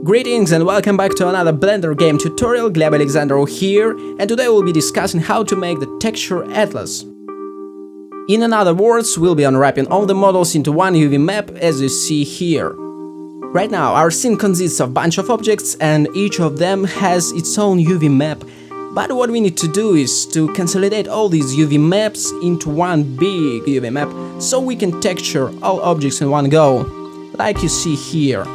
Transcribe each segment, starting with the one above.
Greetings and welcome back to another Blender game tutorial. Gleb Alexandrov here, and today we'll be discussing how to make the texture atlas. In other words, we'll be unwrapping all the models into one UV map as you see here. Right now our scene consists of a bunch of objects and each of them has its own UV map, but what we need to do is to consolidate all these UV maps into one big UV map so we can texture all objects in one go, like you see here.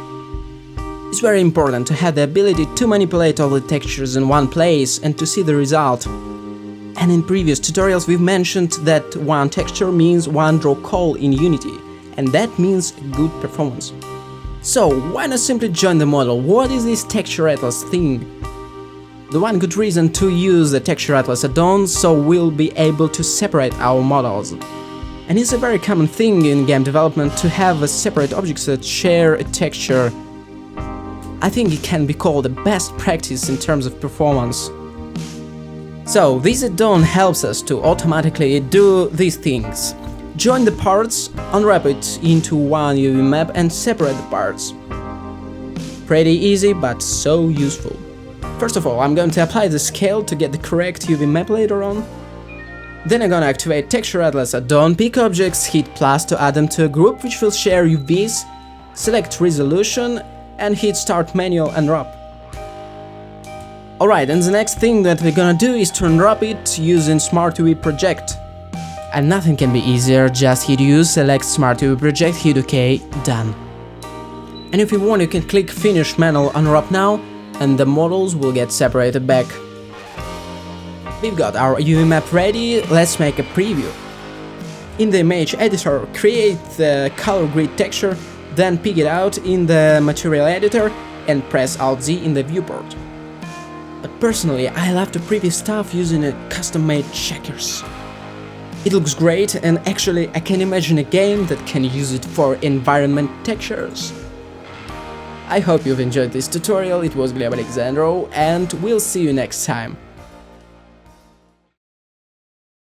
It's very important to have the ability to manipulate all the textures in one place and to see the result. And in previous tutorials we've mentioned that one texture means one draw call in Unity, and that means good performance. So why not simply join the model? What is this texture atlas thing? The one good reason to use the texture atlas add-on, so we'll be able to separate our models. And it's a very common thing in game development to have separate objects that share a texture. I think it can be called the best practice in terms of performance. So this add-on helps us to automatically do these things. Join the parts, unwrap it into one UV map and separate the parts. Pretty easy, but so useful. First of all, I'm going to apply the scale to get the correct UV map later on. Then I'm gonna activate Texture Atlas add-on, pick objects, hit plus to add them to a group which will share UVs, select resolution, and hit Start Manual Unwrap. Alright, and the next thing that we're gonna do is to unwrap it using Smart UV Project. And nothing can be easier, just hit Use, select Smart UV Project, hit OK, done. And if you want, you can click Finish Manual Unwrap now, and the models will get separated back. We've got our UV map ready, let's make a preview. In the image editor, create the color grid texture, then pick it out in the material editor and press Alt-Z in the viewport. But personally, I love to preview stuff using a custom-made checkers. It looks great, and actually I can imagine a game that can use it for environment textures. I hope you've enjoyed this tutorial. It was Gleb Alexandrov, and we'll see you next time.